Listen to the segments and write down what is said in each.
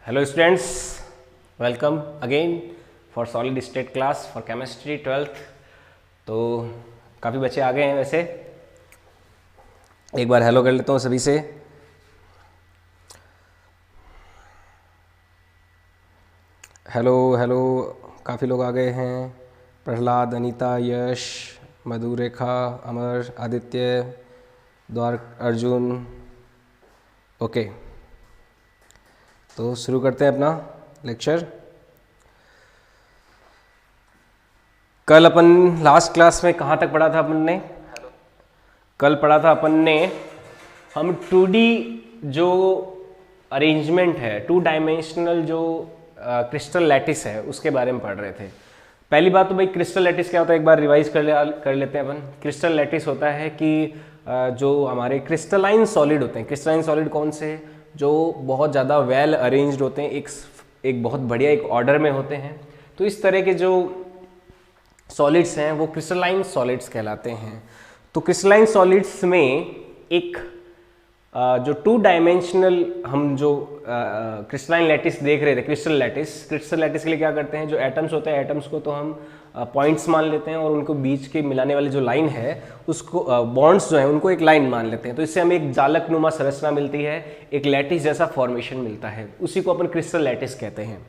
Hello students, welcome again for solid state class for chemistry 12th। तो काफ़ी बच्चे आ गए हैं। वैसे एक बार हेलो कर लेता हूँ सभी से। हेलो हेलो, काफ़ी लोग आ गए हैं। प्रहलाद, अनीता, यश, मधु, रेखा, अमर, आदित्य, द्वार, अर्जुन। ओके, तो शुरू करते हैं अपना लेक्चर। कल अपन लास्ट क्लास में कहाँ तक पढ़ा था अपन ने? कल पढ़ा था अपन ने, हम 2D जो अरेंजमेंट है, 2 डायमेंशनल जो क्रिस्टल लैटिस है उसके बारे में पढ़ रहे थे। पहली बात तो भाई क्रिस्टल लैटिस क्या होता है एक बार रिवाइज कर लेते हैं अपन। क्रिस्टल लैटिस होता है कि जो हमारे क्रिस्टलाइन सॉलिड होते हैं। क्रिस्टलाइन सॉलिड कौन से? जो बहुत ज़्यादा वेल अरेंज्ड होते हैं, एक बहुत बढ़िया एक ऑर्डर में होते हैं। तो इस तरह के जो सॉलिड्स हैं वो क्रिस्टलाइन सॉलिड्स कहलाते हैं। तो क्रिस्टलाइन सॉलिड्स में एक जो 2 डायमेंशनल हम जो क्रिस्टलाइन लैटिस देख रहे थे, क्रिस्टल लैटिस के लिए क्या करते हैं, जो एटम्स होते हैं एटम्स को तो हम पॉइंट्स मान लेते हैं और उनको बीच के मिलाने वाली जो लाइन है उसको बॉन्ड्स जो हैं उनको एक लाइन मान लेते हैं। तो इससे हमें एक जालक नुमा संरचना मिलती है, एक लैटिस जैसा फॉर्मेशन मिलता है, उसी को अपन क्रिस्टल लैटिस कहते हैं।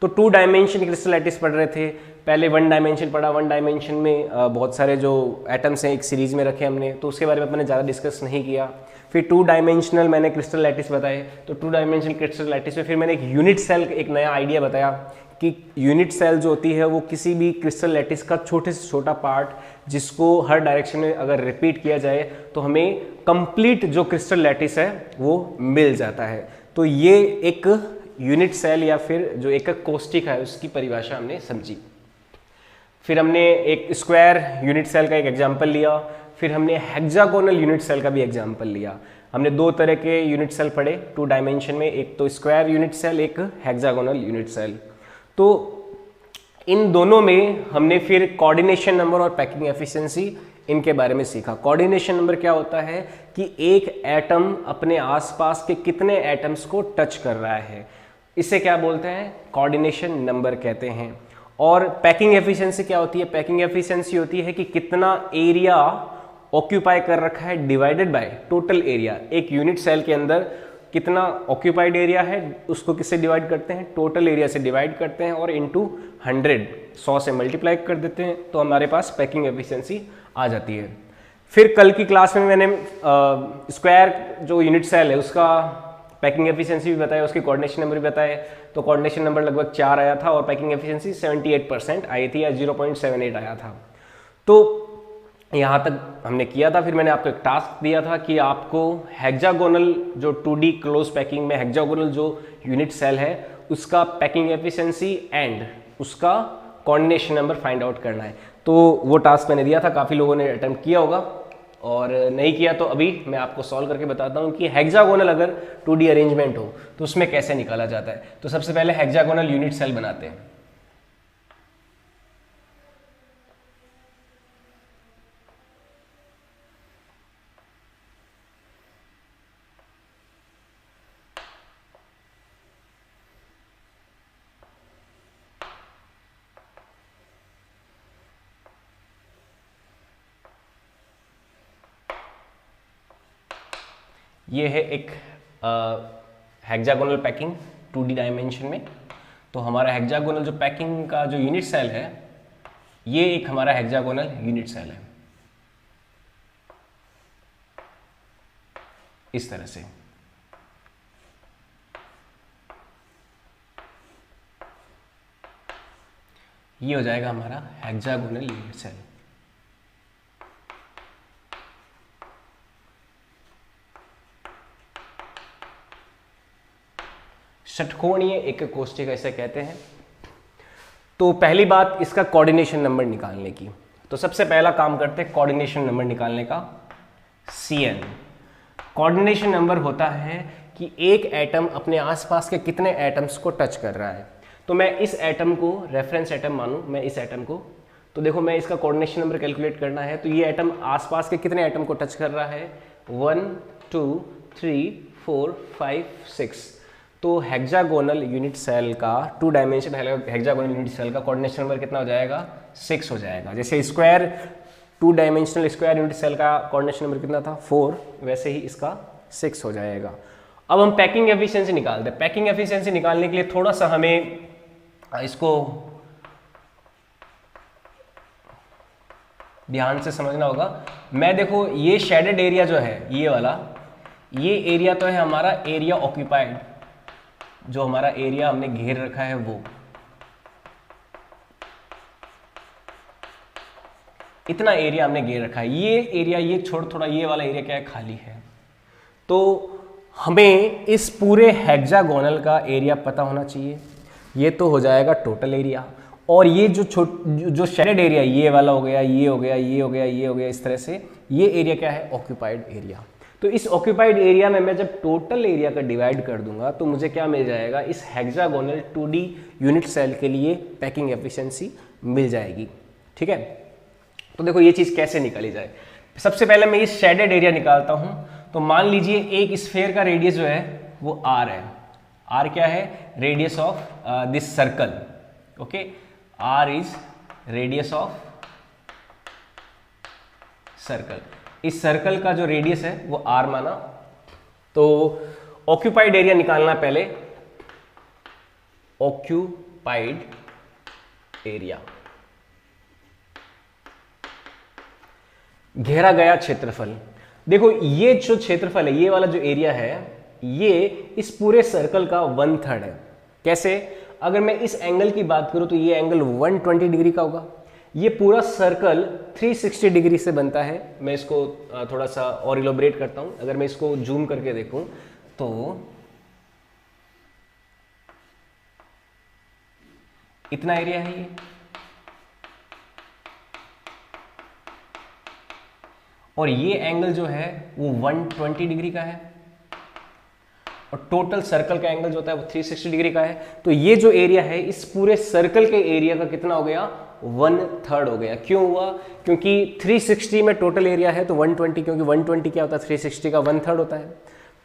तो 2 डायमेंशन क्रिस्टल लैटिस पढ़ रहे थे। पहले 1 डायमेंशन पढ़ा। 1 डायमेंशन में बहुत सारे जो एटम्स हैं एक सीरीज में रखे हमने, तो उसके बारे में मैंने ज़्यादा डिस्कस नहीं किया। फिर 2 डायमेंशनल मैंने क्रिस्टल लैटिस बताए। तो 2 डायमेंशनल क्रिस्टल लैटिस में फिर मैंने एक यूनिट सेल, एक नया आइडिया बताया कि यूनिट सेल जो होती है वो किसी भी क्रिस्टल लैटिस का छोटे से छोटा पार्ट, जिसको हर डायरेक्शन में अगर रिपीट किया जाए तो हमें कंप्लीट जो क्रिस्टल लैटिस है वो मिल जाता है। तो ये एक यूनिट सेल या फिर जो एकक कोष्ठिक है उसकी परिभाषा हमने समझी। फिर हमने एक स्क्वायर यूनिट सेल का एक एग्जाम्पल लिया। फिर हमने हेक्सागोनल यूनिट सेल का भी एग्जाम्पल लिया। हमने 2 तरह के यूनिट सेल पढ़े 2 डायमेंशन में, एक तो स्क्वायर यूनिट सेल, एक हेक्सागोनल यूनिट सेल। तो इन दोनों में हमने फिर कोऑर्डिनेशन नंबर और पैकिंग एफिशिएंसी इनके बारे में सीखा। कोऑर्डिनेशन नंबर क्या होता है कि एक एटम अपने आसपास के कितने एटम्स को टच कर रहा है, इसे क्या बोलते हैं? कोऑर्डिनेशन नंबर कहते हैं। और पैकिंग एफिशिएंसी क्या होती है? पैकिंग एफिशिएंसी होती है कि कितना एरिया ऑक्यूपाई कर रखा है डिवाइडेड बाय टोटल एरिया। एक यूनिट सेल के अंदर कितना ऑक्यूपाइड एरिया है उसको किससे डिवाइड करते हैं? टोटल एरिया से डिवाइड करते हैं और इनटू 100 से मल्टीप्लाई कर देते हैं, तो हमारे पास पैकिंग एफिशिएंसी आ जाती है। फिर कल की क्लास में मैंने स्क्वायर जो यूनिट सेल है उसका पैकिंग एफिशिएंसी भी बताया, उसकी कोऑर्डिनेशन नंबर भी बताए। तो कोऑर्डिनेशन नंबर लगभग 4 आया था और पैकिंग एफिशिएंसी 78% आई थी या 0.78 आया था। तो यहाँ तक हमने किया था। फिर मैंने आपको एक टास्क दिया था कि आपको हेक्सागोनल जो 2D क्लोज पैकिंग में हेक्सागोनल जो यूनिट सेल है उसका पैकिंग एफिशिएंसी एंड उसका कोऑर्डिनेशन नंबर फाइंड आउट करना है। तो वो टास्क मैंने दिया था, काफ़ी लोगों ने अटेम्प्ट किया होगा, और नहीं किया तो अभी मैं आपको सॉल्व करके बताता हूँ कि हेक्सागोनल अगर 2D अरेंजमेंट हो तो उसमें कैसे निकाला जाता है। तो सबसे पहले हेक्सागोनल यूनिट सेल बनाते हैं। ये है एक हेक्सागोनल पैकिंग 2D डायमेंशन में। तो हमारा हेक्सागोनल जो पैकिंग का जो यूनिट सेल है ये एक हमारा हेक्सागोनल यूनिट सेल है इस तरह से। ये हो जाएगा हमारा हेक्सागोनल यूनिट सेल। षटकोणीय एकक कोष्ठिका इसे कहते हैं। तो पहली बात इसका कोऑर्डिनेशन नंबर निकालने की, तो सबसे पहला काम करते हैं कोऑर्डिनेशन नंबर निकालने का। CN कोऑर्डिनेशन नंबर होता है कि एक एटम अपने आसपास के कितने एटम्स को टच कर रहा है। तो मैं इस एटम को रेफरेंस एटम मानूं, मैं इस एटम को, तो देखो मैं इसका कोऑर्डिनेशन नंबर कैलकुलेट करना है। तो ये एटम आसपास के कितने एटम को टच कर रहा है? 1 2 3 4 5 6। तो हेक्सागोनल यूनिट सेल का 2 डायमेंशन हेक्सागोनल यूनिट सेल का कोऑर्डिनेशन नंबर कितना हो जाएगा 6 हो जाएगा। जैसे square 2 dimensional square unit cell का कोऑर्डिनेशन नंबर कितना था 4, वैसे ही इसका 6 हो जाएगा। अब हम पैकिंग एफिशिएंसी निकालते हैं। पैकिंग एफिशिएंसी निकालने के लिए थोड़ा सा हमें इसको ध्यान से समझना होगा। मैं देखो ये शेडेड एरिया जो है ये वाला, ये एरिया तो है हमारा एरिया ऑक्यूपाइड, जो हमारा एरिया हमने घेर रखा है वो, इतना एरिया हमने घेर रखा है। ये एरिया ये छोड़ थोड़ा ये वाला एरिया क्या है खाली है। तो हमें इस पूरे हेक्सागोनल का एरिया पता होना चाहिए। ये तो हो जाएगा टोटल एरिया, और ये जो शेडेड एरिया ये वाला हो गया, ये हो गया, ये हो गया, ये हो गया, इस तरह से ये एरिया क्या है ऑक्यूपाइड एरिया। तो इस ऑक्यूपाइड एरिया में मैं जब टोटल एरिया का डिवाइड कर दूंगा तो मुझे क्या मिल जाएगा, इस हेक्सागोनल 2D यूनिट सेल के लिए पैकिंग एफिशिएंसी मिल जाएगी। ठीक है, तो देखो ये चीज़ कैसे निकाली जाए। सबसे पहले मैं इस शेडेड एरिया निकालता हूं। तो मान लीजिए एक स्फेयर का रेडियस जो है वो r है। r क्या है, radius of this circle. Okay, r is radius of circle. इस सर्कल का जो रेडियस है वो r माना। तो ऑक्यूपाइड एरिया निकालना पहले, ऑक्यूपाइड एरिया, घेरा गया क्षेत्रफल। देखो ये जो क्षेत्रफल है, ये वाला जो एरिया है, ये इस पूरे सर्कल का 1/3 है। कैसे, अगर मैं इस एंगल की बात करूं तो ये एंगल 120 डिग्री का होगा। ये पूरा सर्कल 360 डिग्री से बनता है। मैं इसको थोड़ा सा और इलोबरेट करता हूं। अगर मैं इसको जूम करके देखूं तो इतना एरिया है ये, और ये एंगल जो है वो 120 डिग्री का है, और टोटल सर्कल का एंगल जो होता है वो 360 डिग्री का है। तो ये जो एरिया है इस पूरे सर्कल के एरिया का कितना हो गया, 1/3 हो गया। क्यों हुआ, क्योंकि 360 में टोटल एरिया है तो 120, क्योंकि 120 क्या होता है 360 का 1/3 होता है।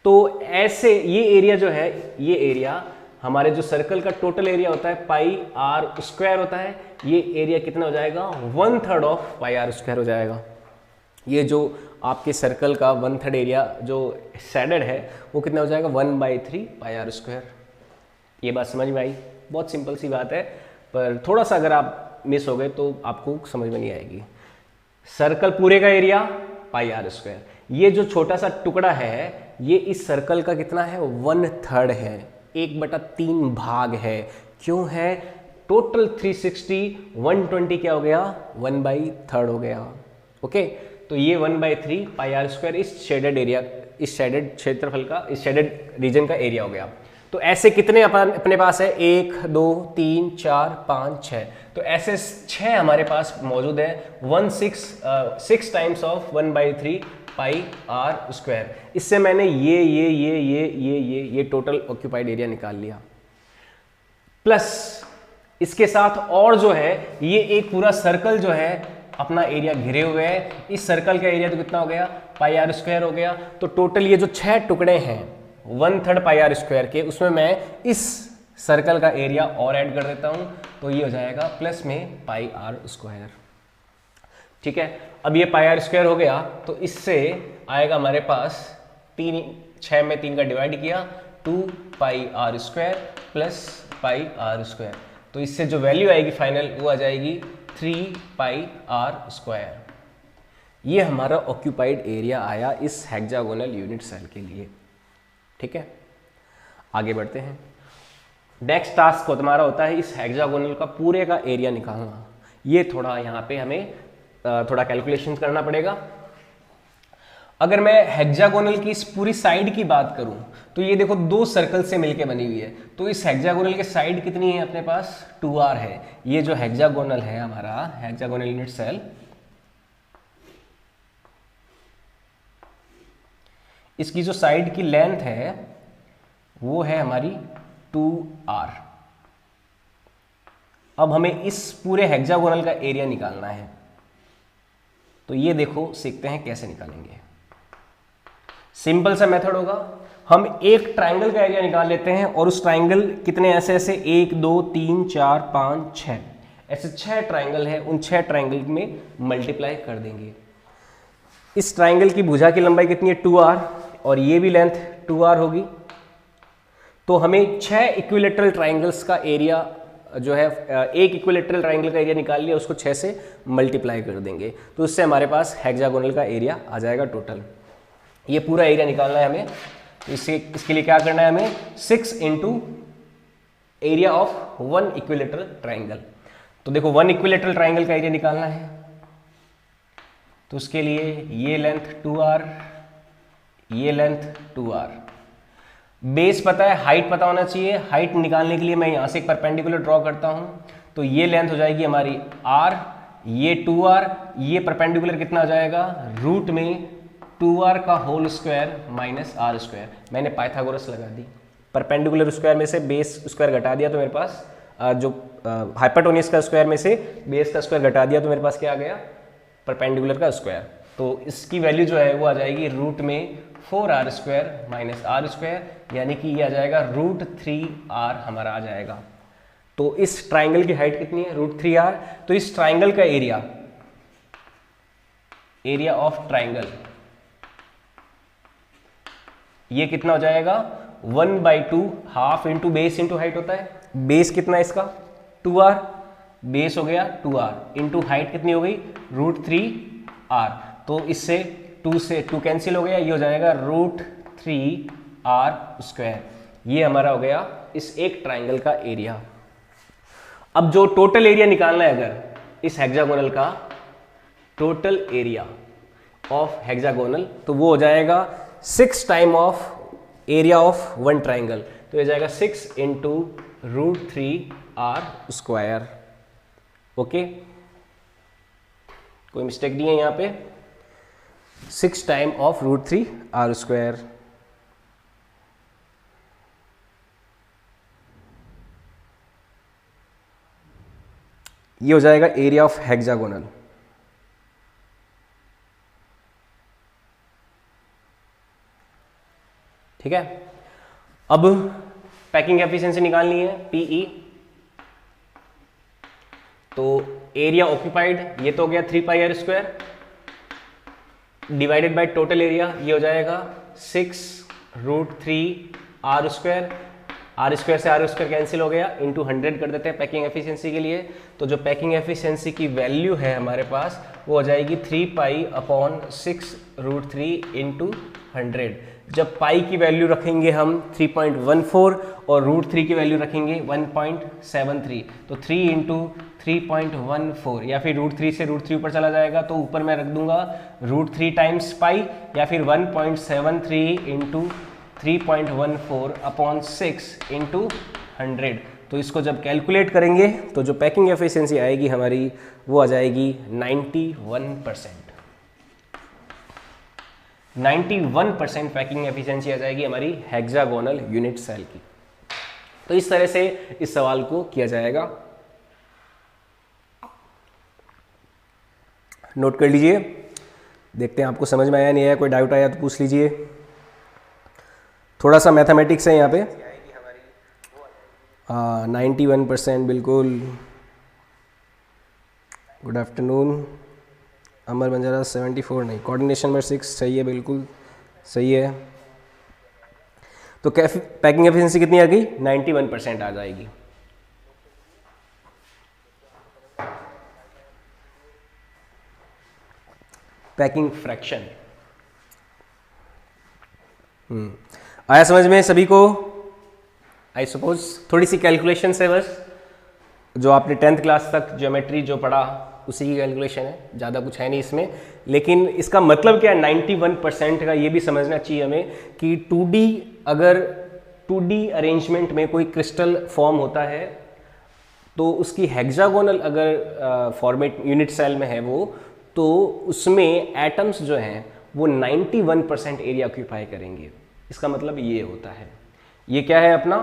तो ऐसे ये एरिया जो है, ये एरिया हमारे जो सर्कल का टोटल एरिया होता है πr² होता है, ये एरिया कितना हो जाएगा 1/3 ऑफ πr² हो जाएगा। ये जो आपके सर्कल का 1/3 एरिया जो शेडेड है वो कितना हो जाएगा 1/3 πr²। ये बात समझ में आई, बहुत सिंपल सी बात है, पर थोड़ा सा अगर आप मिस हो गए तो आपको समझ में नहीं आएगी। सर्कल पूरे का एरिया πr², ये जो छोटा सा टुकड़ा है ये इस सर्कल का कितना है 1/3 है, 1/3 भाग है। क्यों है, टोटल 360 120 क्या हो गया 1/3 हो गया। ओके, तो ये 1/3 πr² इस शेडेड एरिया, इस शेडेड क्षेत्रफल का, इस शेडेड रीजन का एरिया हो गया। तो ऐसे कितने अपने पास है 1 2 3 4 5 6, तो ऐसे 6 हमारे पास मौजूद है। 6 टाइम्स ऑफ 1/3 πr²। इससे मैंने ये टोटल ऑक्यूपाइड एरिया निकाल लिया। प्लस इसके साथ और जो है ये एक पूरा सर्कल जो है अपना एरिया घिरे हुए है। इस सर्कल का एरिया तो कितना हो गया πr² हो गया। तो टोटल ये जो 6 टुकड़े हैं 1/3 πr² के, उसमें मैं इस सर्कल का एरिया और ऐड कर देता हूं, तो ये हो जाएगा प्लस में πr²। ठीक है, अब ये πr² हो गया तो इससे आएगा हमारे पास 6 में 3 का डिवाइड किया 2πr² प्लस πr²। तो इससे जो वैल्यू आएगी फाइनल वो आ जाएगी 3πr²। ये हमारा ऑक्यूपाइड एरिया आया इस हेक्सागोनल यूनिट सेल के लिए। ठीक है, आगे बढ़ते हैं। नेक्स्ट टास्क को तुम्हारा होता है इस हेक्सागोनल का पूरे का एरिया निकालना। ये थोड़ा यहाँ पे हमें थोड़ा कैलकुलेशन करना पड़ेगा। अगर मैं हेक्सागोनल की इस पूरी साइड की बात करूं तो ये देखो 2 सर्कल से मिलके बनी हुई है। तो इस हेक्सागोनल के साइड कितनी है अपने पास 2r है। ये जो हेक्सागोनल है हमारा हेक्सागोनल यूनिट सेल, इसकी जो साइड की लेंथ है वो है हमारी 2r। अब हमें इस पूरे हेक्सागोनल का एरिया निकालना है। तो ये देखो सीखते हैं कैसे निकालेंगे। सिंपल सा मेथड होगा, हम एक ट्राइंगल का एरिया निकाल लेते हैं और उस ट्राइंगल कितने ऐसे ऐसे 1 2 3 4 5 6 ऐसे 6 ट्राइंगल है, उन 6 ट्राइंगल में मल्टीप्लाई कर देंगे। इस ट्राइंगल की भुजा की लंबाई कितनी है 2r और ये भी लेंथ 2r होगी। तो हमें 6 इक्विलेटरल ट्राइंगल्स का एरिया जो है, एक इक्विलेटरल ट्राइंगल का एरिया निकाल लिया, उसको 6 से मल्टीप्लाई कर देंगे तो इससे हमारे पास हेक्सागोनल का एरिया आ जाएगा टोटल। ये पूरा एरिया निकालना है हमें, इसके लिए क्या करना है हमें 6 into area of 1 equilateral triangle. तो देखो 1 इक्विलेटरल ट्राइंगल का एरिया निकालना है तो उसके लिए ये लेंथ 2r, ये लेंथ 2r, बेस पता है, हाइट पता होना चाहिए। हाइट निकालने के लिए मैं यहाँ से एक परपेंडिकुलर ड्रॉ करता हूँ तो ये लेंथ हो जाएगी हमारी r, ये 2r, ये परपेंडिकुलर कितना हो जाएगा रूट में 2r का whole square minus r square. मैंने पाइथागोरस लगा दी, परपेंडिकुलर स्क्वायर में से बेस स्क्वायर घटा दिया तो मेरे पास जो हाइपोटेन्यूज का स्क्वायर में से बेस का स्क्वायर घटा दिया तो मेरे पास क्या आ गया परपेंडिकुलर का स्क्वायर। तो इसकी वैल्यू जो है वो आ जाएगी रूट में 4r square minus r square, यानी कि ये आ जाएगा रूट 3r हमारा आ जाएगा। तो इस ट्राइंगल की हाइट कितनी है रूट 3r। तो इस ट्राइंगल का एरिया ऑफ ट्राइंगल ये कितना हो जाएगा 1/2 half into base into height होता है। बेस कितना है इसका 2r, बेस हो गया 2r इंटू हाइट कितनी हो गई रूट 3r। तो इससे 2 से 2 कैंसिल हो गया, ये हो जाएगा रूट 3r स्क्वायर। ये हमारा हो गया इस एक ट्राइंगल का एरिया। अब जो टोटल एरिया निकालना है अगर इस हेक्सागोनल का टोटल एरिया ऑफ हेक्सागोनल तो वो हो जाएगा 6 time of area of 1 triangle. तो ये जाएगा 6 into root 3r square. Okay, कोई मिस्टेक नहीं है यहाँ पे, 6 time of root 3r square. ये हो जाएगा एरिया ऑफ हेक्सागोनल। ठीक है, अब पैकिंग एफिशिएंसी निकालनी है PE। तो एरिया ऑक्यूपाइड ये तो हो गया 3 pi r square divided by total area, ये हो जाएगा 6 root 3r square. r square से r स्क्वायर कैंसिल हो गया, इंटू 100 कर देते हैं पैकिंग एफिशिएंसी के लिए। तो जो पैकिंग एफिशिएंसी की वैल्यू है हमारे पास वो हो जाएगी 3 पाई अपॉन 6 रूट 3 इंटू 100। जब पाई की वैल्यू रखेंगे हम 3.14 और रूट 3 की वैल्यू रखेंगे 1.73, तो 3 इंटू 3.14 या फिर रूट 3 से रूट 3 ऊपर चला जाएगा तो ऊपर मैं रख दूंगा रूट 3 टाइम्स पाई या फिर 1.73 इंटू 3.14 अपॉन 6 इंटू 100। तो इसको जब कैलकुलेट करेंगे तो जो पैकिंग एफिशिएंसी आएगी हमारी वो आ जाएगी 91%। 91% पैकिंग एफिशिएंसी आ जाएगी हमारी हेक्सागोनल यूनिट सेल की। तो इस तरह से इस सवाल को किया जाएगा। नोट कर लीजिए, देखते हैं आपको समझ में आया नहीं आया, कोई डाउट आया तो पूछ लीजिए। थोड़ा सा मैथमेटिक्स है यहाँ पे। 91% बिल्कुल। गुड आफ्टरनून अमर बंजारा। 74 नहीं, कोऑर्डिनेशन नंबर 6 सही है, बिल्कुल सही है। तो पैकिंग एफिशिएंसी कितनी आ गई 91% आ जाएगी। पैकिंग फ्रैक्शन आया समझ में सभी को? आई सपोज थोड़ी सी कैलकुलेशन है बस, जो आपने 10th क्लास तक ज्योमेट्री जो पढ़ा उसी की कैलकुलेशन है, ज़्यादा कुछ है नहीं इसमें। लेकिन इसका मतलब क्या है 91% का, ये भी समझना चाहिए हमें कि 2D अगर 2D अरेंजमेंट में कोई क्रिस्टल फॉर्म होता है तो उसकी हेक्सागोनल अगर फॉर्मेट यूनिट सेल में है वो, तो उसमें एटम्स जो हैं वो 91% एरिया ऑक्यूपाई करेंगे। इसका मतलब ये होता है, ये क्या है अपना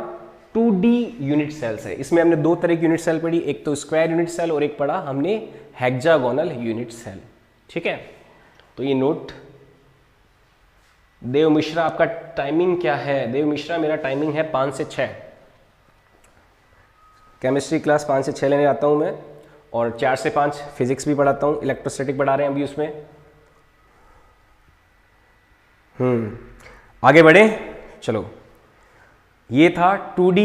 2D यूनिट सेल्स है। इसमें हमने 2 तरह की यूनिट सेल पढ़ी, एक तो स्क्वायर यूनिट सेल और एक पढ़ा हमने हेक्सागोनल यूनिट सेल। ठीक है, तो ये नोट देव मिश्रा, आपका टाइमिंग क्या है? देव मिश्रा, मेरा टाइमिंग है 5 से 6। केमिस्ट्री क्लास 5 से 6 लेने आता हूँ मैं, और 4 से 5 फिजिक्स भी पढ़ाता हूँ। इलेक्ट्रोस्टैटिक पढ़ा रहे हैं अभी उसमें। आगे बढ़े, चलो। ये था 2D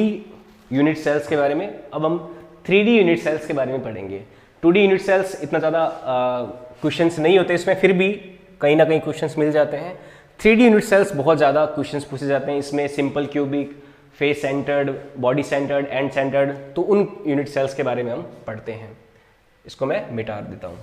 यूनिट सेल्स के बारे में। अब हम 3D यूनिट सेल्स के बारे में पढ़ेंगे। 2D यूनिट सेल्स इतना ज़्यादा क्वेश्चंस नहीं होते इसमें, फिर भी कहीं ना कहीं क्वेश्चंस मिल जाते हैं। 3D यूनिट सेल्स बहुत ज़्यादा क्वेश्चंस पूछे जाते हैं इसमें। Simple cubic, face centred, body centred, and centred, तो उन यूनिट सेल्स के बारे में हम पढ़ते हैं। इसको मैं मिटा देता हूँ।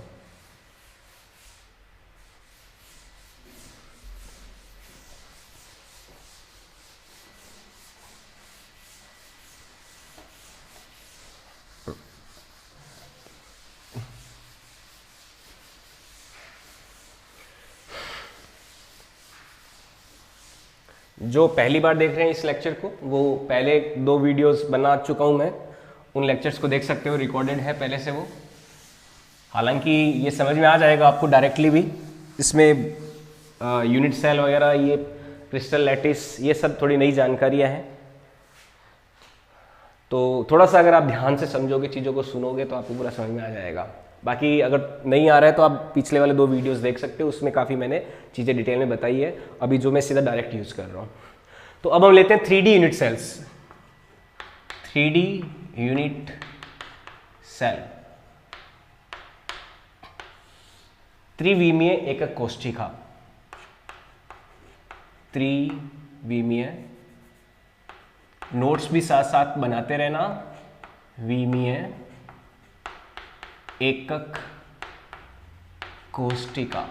जो पहली बार देख रहे हैं इस लेक्चर को, वो पहले 2 वीडियोस बना चुका हूं मैं, उन लेक्चर्स को देख सकते हो, रिकॉर्डेड है पहले से वो। हालांकि ये समझ में आ जाएगा आपको डायरेक्टली भी। इसमें यूनिट सेल वगैरह, ये क्रिस्टल लैटिस, ये सब थोड़ी नई जानकारियां हैं। तो थोड़ा सा अगर आप ध्यान से समझोगे, चीज़ों को सुनोगे, तो आपको पूरा समझ में आ जाएगा। बाकी अगर नहीं आ रहा है तो आप पिछले वाले 2 वीडियोस देख सकते हो, उसमें काफ़ी मैंने चीज़ें डिटेल में बताई है। अभी जो मैं सीधा डायरेक्ट यूज़ कर रहा हूँ। तो अब हम लेते हैं 3D unit cells. 3D unit cell, त्रिविमीय एकक कोष्ठिका। त्रिविमीय, नोट्स भी साथ साथ बनाते रहना। विमीय एकक कोष्ठिका,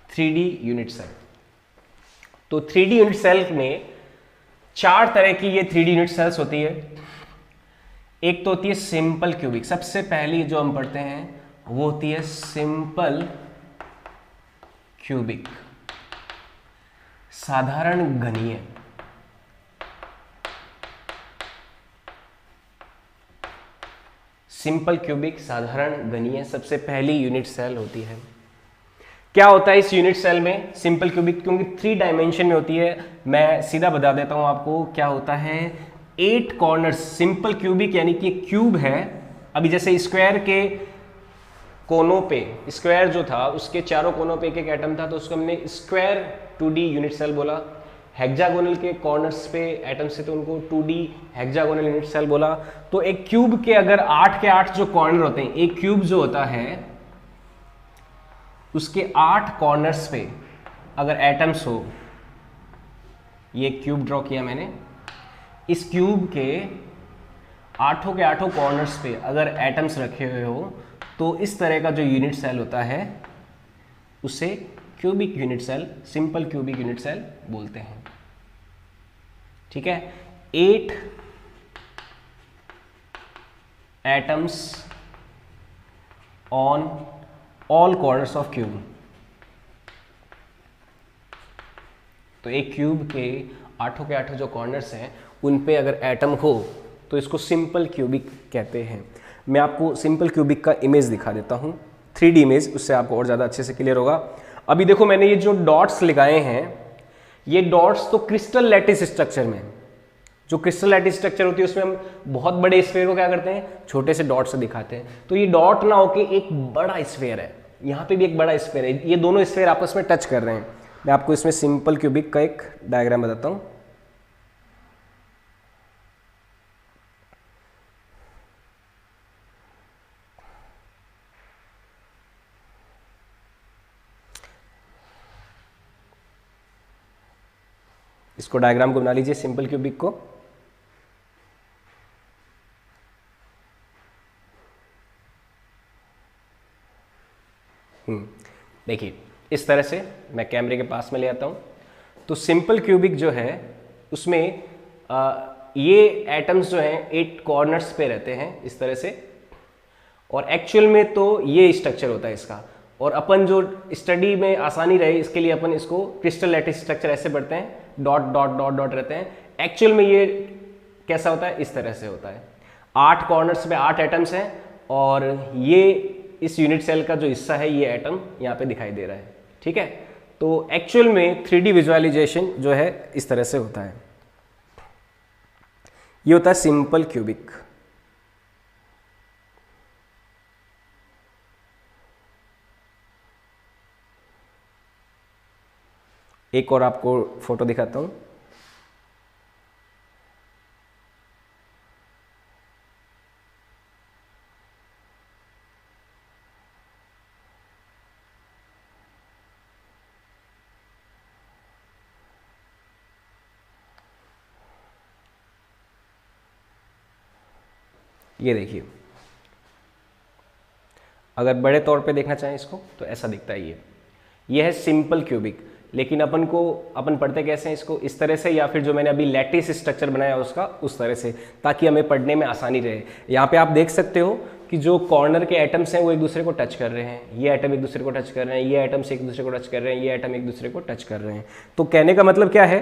3D यूनिट सेल। तो 3D यूनिट सेल में 4 तरह की ये 3D यूनिट सेल्स होती है। एक तो होती है सिंपल क्यूबिक, सबसे पहली जो हम पढ़ते हैं वो होती है सिंपल क्यूबिक, साधारण घनीय। सिंपल क्यूबिक, साधारण घनीय, सबसे पहली यूनिट सेल होती है। क्या होता है इस यूनिट सेल में? सिंपल क्यूबिक क्योंकि 3 डायमेंशन में होती है, मैं सीधा बता देता हूं आपको क्या होता है। 8 कॉर्नर्स, सिंपल क्यूबिक यानी कि क्यूब है। अभी जैसे स्क्वायर के कोनों पे, स्क्वायर जो था उसके चारों कोनों पे एक एक एटम था, तो उसको हमने स्क्वायर 2D यूनिट सेल बोला। हेक्सागोनल के कॉर्नर्स पे एटम्स से, तो उनको 2D हेक्सागोनल यूनिट सेल बोला। तो एक क्यूब के अगर 8 के 8 जो कॉर्नर होते हैं, एक क्यूब जो होता है उसके 8 कॉर्नर्स पे अगर एटम्स हो, ये क्यूब ड्रॉ किया मैंने, इस क्यूब के 8 के 8 कॉर्नर्स पे अगर एटम्स रखे हुए हो, तो इस तरह का जो यूनिट सेल होता है उसे cubic unit cell, simple cubic unit cell बोलते हैं। ठीक है, 8 atoms on all corners of cube. तो एक क्यूब के 8 के 8 जो कॉर्नर्स हैं उन पे अगर एटम हो तो इसको सिंपल क्यूबिक कहते हैं। मैं आपको सिंपल क्यूबिक का इमेज दिखा देता हूँ, 3D इमेज, उससे आपको और ज़्यादा अच्छे से क्लियर होगा। अभी देखो मैंने ये जो डॉट्स लगाए हैं, ये डॉट्स तो क्रिस्टल लैटिस स्ट्रक्चर में, जो क्रिस्टल लैटिस स्ट्रक्चर होती है उसमें हम बहुत बड़े स्फीयर को क्या करते हैं, छोटे से डॉट से दिखाते हैं। तो ये डॉट ना होके एक बड़ा स्फीयर है, यहाँ पे भी एक बड़ा स्फीयर है, ये दोनों स्फीयर आपस में टच कर रहे हैं। मैं आपको इसमें सिंपल क्यूबिक का एक डायग्राम बताता हूँ। इसको डायग्राम को बना लीजिए, सिंपल क्यूबिक को। देखिए इस तरह से मैं कैमरे के पास में ले आता हूँ। तो सिंपल क्यूबिक जो है उसमें ये एटम्स जो हैं 8 कॉर्नर्स पे रहते हैं इस तरह से, और एक्चुअल में तो ये स्ट्रक्चर होता है इसका। और अपन जो स्टडी में आसानी रहे इसके लिए अपन इसको क्रिस्टल लैटिस स्ट्रक्चर ऐसे पढ़ते हैं, डॉट डॉट डॉट डॉट रहते हैं। एक्चुअल में ये कैसा होता है, इस तरह से होता है। 8 कॉर्नर्स पे 8 एटम्स हैं, और ये इस यूनिट सेल का जो हिस्सा है, ये एटम यहाँ पे दिखाई दे रहा है। ठीक है, तो एक्चुअल में 3D विजुअलाइजेशन जो है इस तरह से होता है। ये होता है सिंपल क्यूबिक। एक और आपको फोटो दिखाता हूं। ये देखिए, अगर बड़े तौर पे देखना चाहें इसको तो ऐसा दिखता है। ये है सिंपल क्यूबिक। लेकिन अपन पढ़ते कैसे हैं इसको, इस तरह से, या फिर जो मैंने अभी लैटिस स्ट्रक्चर बनाया उसका उस तरह से, ताकि हमें पढ़ने में आसानी रहे। यहाँ पे आप देख सकते हो कि जो कॉर्नर के एटम्स हैं वो एक दूसरे को टच कर रहे हैं, ये एटम एक दूसरे को टच कर रहे हैं, ये एटम्स एक दूसरे को टच कर रहे हैं, ये एटम एक दूसरे को टच कर रहे हैं। तो कहने का मतलब क्या है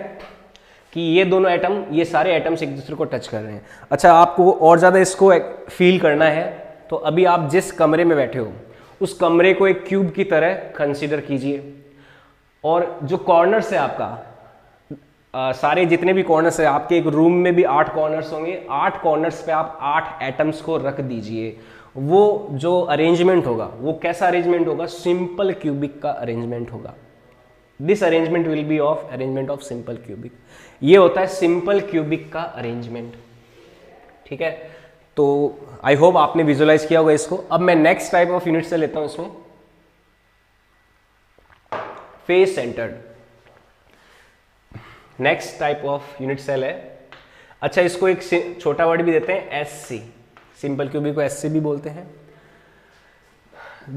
कि ये दोनों एटम, ये सारे एटम्स एक दूसरे को टच कर रहे हैं। अच्छा, आपको और ज़्यादा इसको फील करना है तो अभी आप जिस कमरे में बैठे हो उस कमरे को एक क्यूब की तरह कंसीडर कीजिए, और जो कॉर्नर्स है आपका, सारे जितने भी कॉर्नर्स है आपके एक रूम में भी 8 कॉर्नर्स होंगे, 8 कॉर्नर्स पे आप 8 एटम्स को रख दीजिए। वो जो अरेंजमेंट होगा वो कैसा अरेंजमेंट होगा, सिंपल क्यूबिक का अरेंजमेंट होगा। This arrangement will be of arrangement of simple cubic. ये होता है सिंपल क्यूबिक का अरेंजमेंट। ठीक है, तो आई होप आपने विजुअलाइज किया होगा इसको। अब मैं नेक्स्ट टाइप ऑफ यूनिट से लेता हूं इसमें, face centred. Next type of unit cell है। अच्छा, इसको एक छोटा वर्ड भी देते हैं, एससी। सिंपल क्यूबिक को एससी भी बोलते हैं।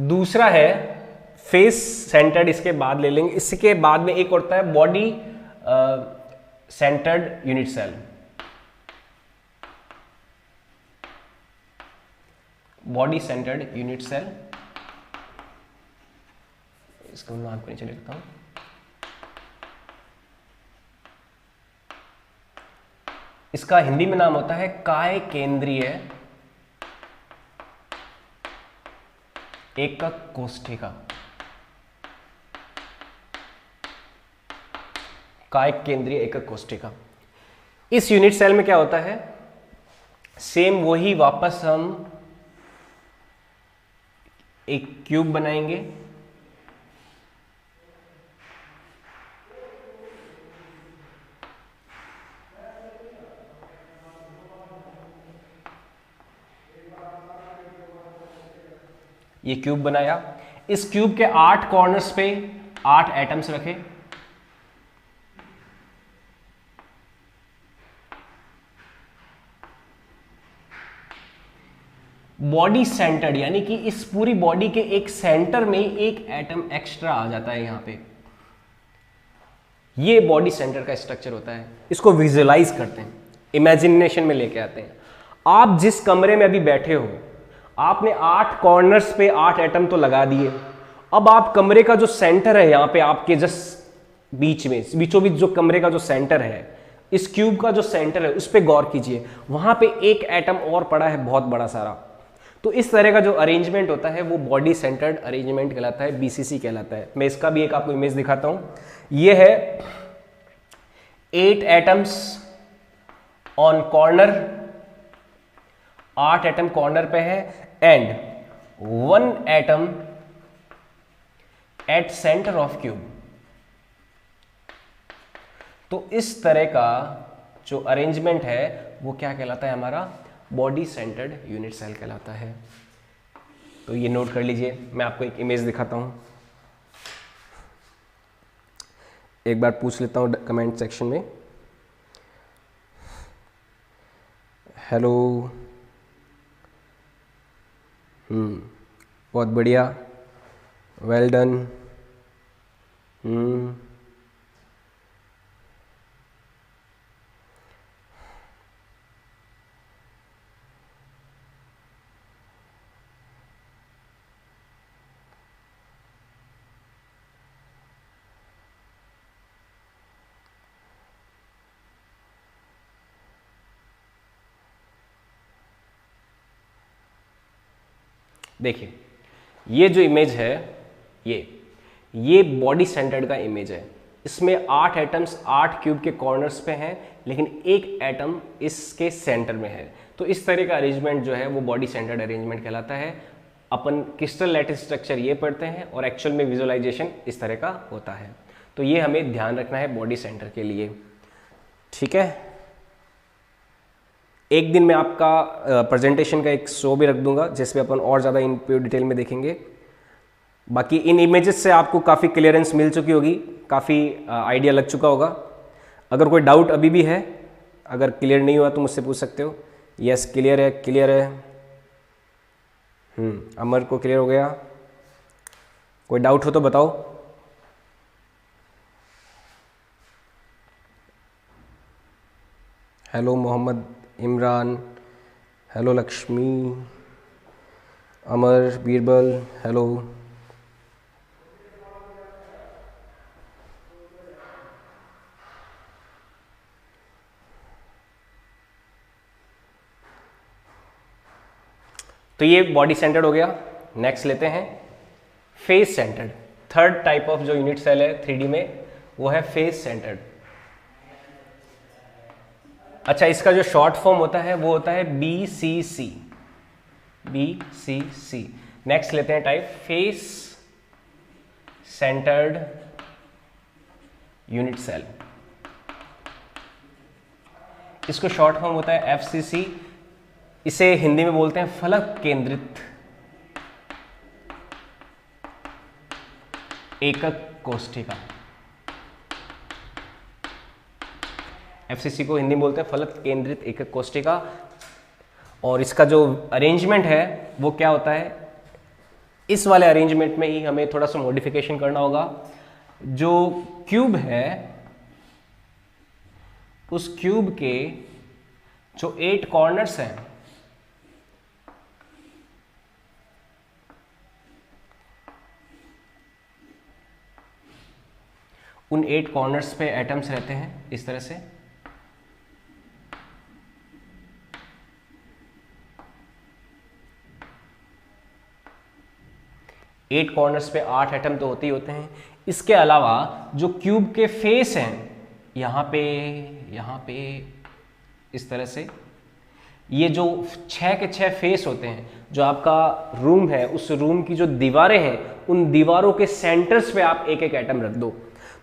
दूसरा है फेस सेंटर्ड, इसके बाद ले लेंगे। इसके बाद में एक होता है body centred unit cell. Body centred unit cell, इसको नाम को नीचे लिखता हूं। इसका हिंदी में नाम होता है काय केंद्रीय एकक कोष्ठिका। काय केंद्रीय एकक कोष्ठिका। इस यूनिट सेल में क्या होता है, सेम वही वापस हम एक क्यूब बनाएंगे। ये क्यूब बनाया, इस क्यूब के 8 कॉर्नर्स पे 8 एटम्स रखे। बॉडी सेंटर्ड, यानी कि इस पूरी बॉडी के एक सेंटर में एक एटम एक्स्ट्रा आ जाता है यहां पे। ये बॉडी सेंटर का स्ट्रक्चर होता है। इसको विजुअलाइज करते हैं, इमेजिनेशन में लेके आते हैं। आप जिस कमरे में अभी बैठे हो, आपने 8 कॉर्नर्स पे 8 एटम तो लगा दिए। अब आप कमरे का जो सेंटर है यहां पे आपके जस्ट बीच में, बीचों बीच जो कमरे का जो सेंटर है, इस क्यूब का जो सेंटर है उस पे गौर कीजिए। वहां पे एक एटम और पड़ा है बहुत बड़ा सारा। तो इस तरह का जो अरेंजमेंट होता है वो बॉडी सेंटर्ड अरेंजमेंट कहलाता है, बीसीसी कहलाता है। मैं इसका भी एक आपको इमेज दिखाता हूं। ये है 8 atoms on corner, 8 atom corner पे है, and 1 atom at centre of cube. तो इस तरह का जो अरेंजमेंट है वो क्या कहलाता है, हमारा बॉडी सेंटर्ड यूनिट सेल कहलाता है। तो ये नोट कर लीजिए। मैं आपको एक इमेज दिखाता हूं, एक बार पूछ लेता हूं कमेंट सेक्शन में। हेलो, बहुत बढ़िया, वेल डन। देखिए, ये जो इमेज है, ये ये बॉडी सेंटर्ड का इमेज है। इसमें 8 एटम्स 8 क्यूब के कॉर्नर्स पे हैं, लेकिन एक एटम इसके सेंटर में है। तो इस तरह का अरेंजमेंट जो है वो बॉडी सेंटर्ड अरेंजमेंट कहलाता है। अपन क्रिस्टल लैटिस स्ट्रक्चर ये पढ़ते हैं और एक्चुअल में विजुअलाइजेशन इस तरह का होता है। तो ये हमें ध्यान रखना है बॉडी सेंटर के लिए, ठीक है। एक दिन मैं आपका प्रेजेंटेशन का एक शो भी रख दूंगा जिसमें अपन और ज़्यादा इन डिटेल में देखेंगे। बाकी इन इमेजेस से आपको काफ़ी क्लियरेंस मिल चुकी होगी, काफ़ी आइडिया लग चुका होगा। अगर कोई डाउट अभी भी है, अगर क्लियर नहीं हुआ तो मुझसे पूछ सकते हो। यस क्लियर है, क्लियर है। अमर को क्लियर हो गया। कोई डाउट हो तो बताओ। हेलो मोहम्मद इमरान, हेलो लक्ष्मी, अमर, बीरबल, हेलो। तो ये बॉडी सेंटर्ड हो गया। नेक्स्ट लेते हैं face centred. Third type of जो यूनिट सेल है 3D में वो है फेस सेंटर्ड। अच्छा, इसका जो शॉर्ट फॉर्म होता है वो होता है BCC, BCC। नेक्स्ट लेते हैं type face centred unit cell. इसको शॉर्ट फॉर्म होता है FCC। इसे हिंदी में बोलते हैं फलक केंद्रित एकक कोष्ठिका। FCC को हिंदी में बोलते हैं फलक केंद्रित एकक कोष्ठिका। और इसका जो अरेंजमेंट है वो क्या होता है, इस वाले अरेंजमेंट में ही हमें थोड़ा सा मॉडिफिकेशन करना होगा। जो क्यूब है उस क्यूब के जो 8 कॉर्नर्स हैं उन 8 कॉर्नर्स पे एटम्स रहते हैं इस तरह से। एट कॉर्नर्स पे 8 एटम तो होते ही होते हैं। इसके अलावा जो क्यूब के फेस हैं यहाँ पे इस तरह से, ये जो 6 के 6 फेस होते हैं, जो आपका रूम है उस रूम की जो दीवारें हैं उन दीवारों के सेंटर्स पे आप एक एक एटम रख दो।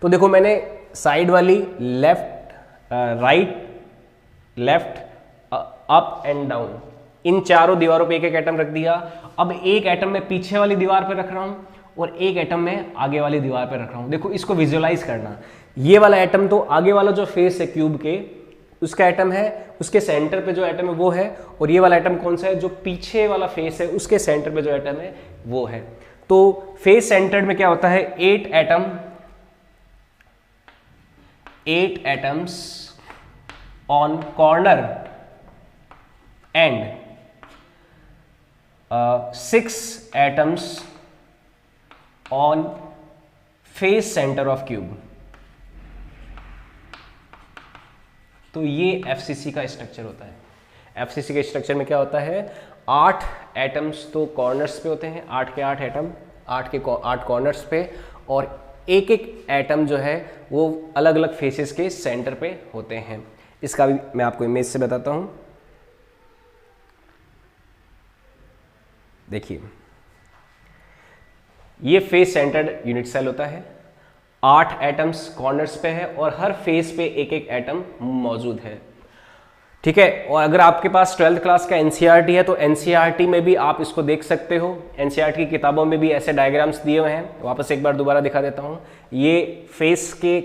तो देखो मैंने साइड वाली left, right, left, up and down, इन चारों दीवारों पे एक एक एटम रख दिया। अब एक एटम मैं पीछे वाली दीवार पे रख रहा हूं और एक एटम मैं आगे वाली दीवार पे रख रहा हूं। देखो इसको विजुअलाइज करना। ये वाला एटम तो आगे वाला जो फेस है क्यूब के उसका एटम है, उसके सेंटर पे जो एटम है वो है। और ये वाला एटम कौन सा है, जो पीछे वाला फेस है उसके सेंटर पे जो एटम है वो है। तो फेस सेंटर्ड में क्या होता है, 8 atoms on corner and 6 atoms on face centre of cube. तो ये FCC का स्ट्रक्चर होता है। FCC के स्ट्रक्चर में क्या होता है, 8 एटम्स तो कॉर्नर्स पे होते हैं, 8 के 8 एटम 8 कॉर्नर्स पे, और एक एक एटम जो है वो अलग अलग फेसेस के सेंटर पे होते हैं। इसका भी मैं आपको इमेज से बताता हूं। देखिए ये फेस सेंटर्ड यूनिट सेल होता है, 8 एटम्स कॉर्नर्स पे है और हर फेस पे एक एक एटम मौजूद है, ठीक है। और अगर आपके पास 12th क्लास का NCERT है तो NCERT में भी आप इसको देख सकते हो। NCERT की किताबों में भी ऐसे डायग्राम्स दिए हुए हैं, वापस एक बार दोबारा दिखा देता हूँ। ये फेस के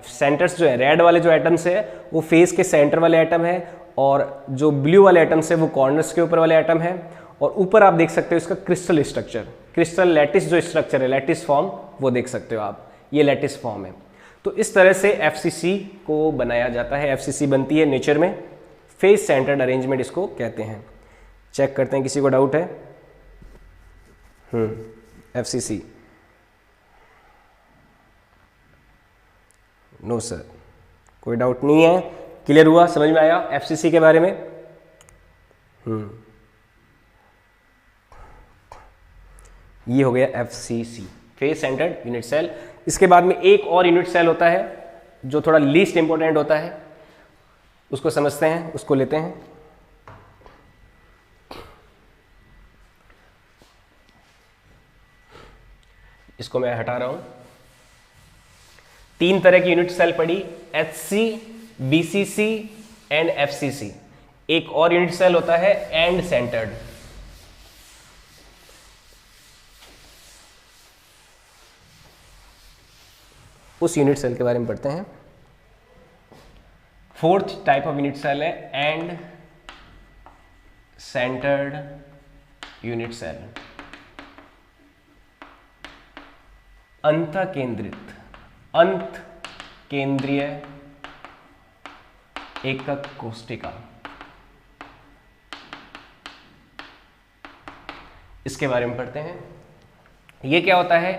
सेंटर्स जो है, रेड वाले जो एटम्स है वो फेस के सेंटर वाले एटम है, और जो ब्लू वाले एटम्स है वो कॉर्नर्स के ऊपर वाले एटम है। और ऊपर आप देख सकते हो इसका क्रिस्टल स्ट्रक्चर, क्रिस्टल लैटिस जो स्ट्रक्चर है, लैटिस फॉर्म, वो देख सकते हो आप, ये लैटिस फॉर्म है। तो इस तरह से FCC को बनाया जाता है। FCC बनती है नेचर में, फेस सेंटर्ड अरेंजमेंट इसको कहते हैं। चेक करते हैं किसी को डाउट है। FCC, नो सर, कोई डाउट नहीं है, क्लियर हुआ, समझ में आया FCC के बारे में। ये हो गया FCC। Face centred unit cell. इसके बाद में एक और यूनिट सेल होता है जो थोड़ा लीस्ट इंपॉर्टेंट होता है, उसको समझते हैं, उसको लेते हैं। इसको मैं हटा रहा हूं। 3 तरह की यूनिट सेल पड़ी, HC, BCC एंड FCC। एक और यूनिट सेल होता है एंड सेंटर्ड। उस यूनिट सेल के बारे में पढ़ते हैं। 4th type of unit cell है एंड सेंटर्ड यूनिट सेल। अंत केंद्रीय एकक कोशिका। इसके बारे में पढ़ते हैं। ये क्या होता है,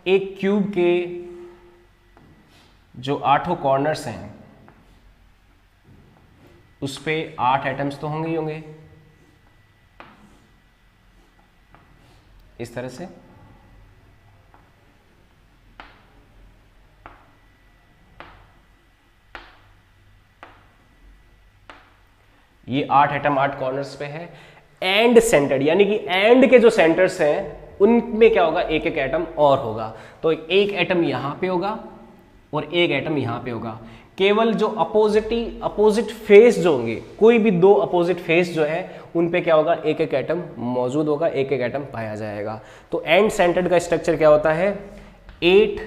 एक क्यूब के जो 8 कॉर्नर्स हैं उस पे 8 एटम्स तो होंगे ही होंगे, इस तरह से। ये 8 एटम 8 कॉर्नर्स पे है। एंड सेंटर्ड यानी कि एंड के जो सेंटर्स हैं उनमें क्या होगा, एक एक एटम और होगा। तो एक एटम यहां पे होगा और एक एटम यहां पे होगा। केवल जो अपोजिट फेस जो होंगे, कोई भी 2 अपोजिट फेस जो है उन पे क्या होगा, एक एक एटम मौजूद होगा, एक एक एटम पाया जाएगा। तो एंड सेंटर्ड का स्ट्रक्चर क्या होता है, 8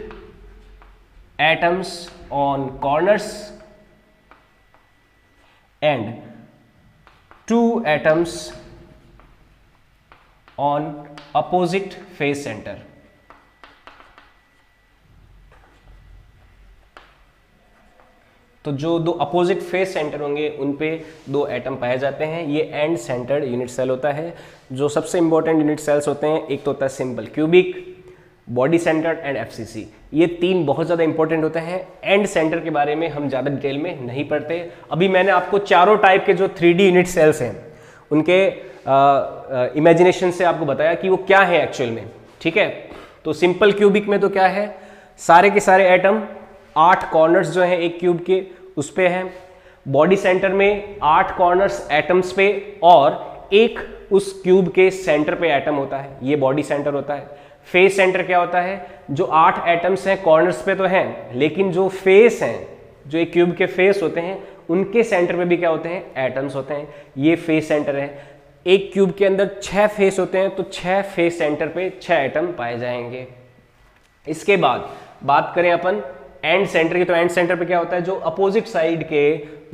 atoms on corners and 2 atoms on opposite face centre. तो जो 2 अपोजिट फेस सेंटर होंगे उन पे 2 एटम पाए जाते हैं। ये एंड सेंटर्ड यूनिट सेल होता है। जो सबसे इंपॉर्टेंट यूनिट सेल्स होते हैं, एक तो होता है simple cubic, body centred and FCC। ये 3 बहुत ज़्यादा इंपॉर्टेंट होते हैं। एंड सेंटर के बारे में हम ज़्यादा डिटेल में नहीं पढ़ते। अभी मैंने आपको चारों टाइप के जो 3D यूनिट सेल्स हैं उनके इमेजिनेशन से आपको बताया कि वो क्या है एक्चुअल में, ठीक है। तो सिंपल क्यूबिक में तो क्या है, सारे के सारे एटम 8 कॉर्नर्स जो हैं एक क्यूब के उस पे हैं। बॉडी सेंटर में 8 कॉर्नर्स एटम्स पे और एक उस क्यूब के सेंटर पे एटम होता है, ये बॉडी सेंटर होता है। फेस सेंटर क्या होता है, जो 8 एटम्स हैं कॉर्नर्स पे तो हैं, लेकिन जो फेस हैं, जो एक क्यूब के फेस होते हैं उनके सेंटर पे भी क्या होते हैं, एटम्स होते हैं। ये फेस सेंटर है। एक क्यूब के अंदर 6 फेस होते हैं, तो 6 फेस सेंटर पे 6 एटम पाए जाएंगे। इसके बाद बात करें अपन एंड सेंटर की, तो एंड सेंटर पे क्या होता है, जो अपोजिट साइड के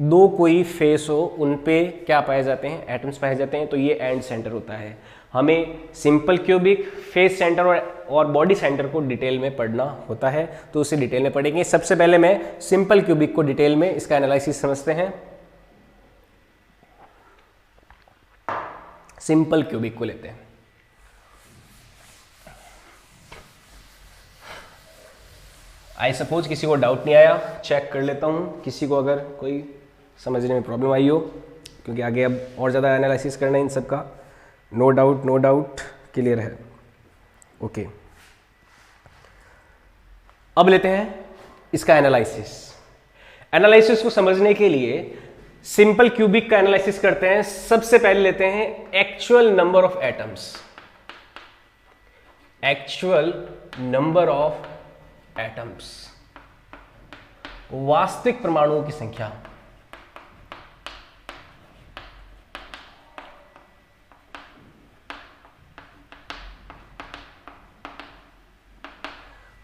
2 कोई फेस हो उन पे क्या पाए जाते हैं, एटम्स पाए जाते हैं। तो ये एंड सेंटर होता है। हमें सिंपल क्यूबिक, फेस सेंटर और बॉडी सेंटर को डिटेल में पढ़ना होता है, तो उसे डिटेल में पढ़ेंगे। सबसे पहले मैं सिंपल क्यूबिक को डिटेल में इसका एनालिसिस समझते हैं। सिंपल क्यूबिक को लेते हैं। आई सपोज किसी को डाउट नहीं आया, चेक कर लेता हूँ किसी को अगर कोई समझने में प्रॉब्लम आई हो, क्योंकि आगे अब और ज़्यादा एनालिसिस करना है इन सब का। नो डाउट क्लियर है, ओके। अब लेते हैं इसका एनालिसिस। एनालिसिस को समझने के लिए सिंपल क्यूबिक का एनालिसिस करते हैं। सबसे पहले लेते हैं actual number of atoms. Actual number of atoms, वास्तविक परमाणुओं की संख्या।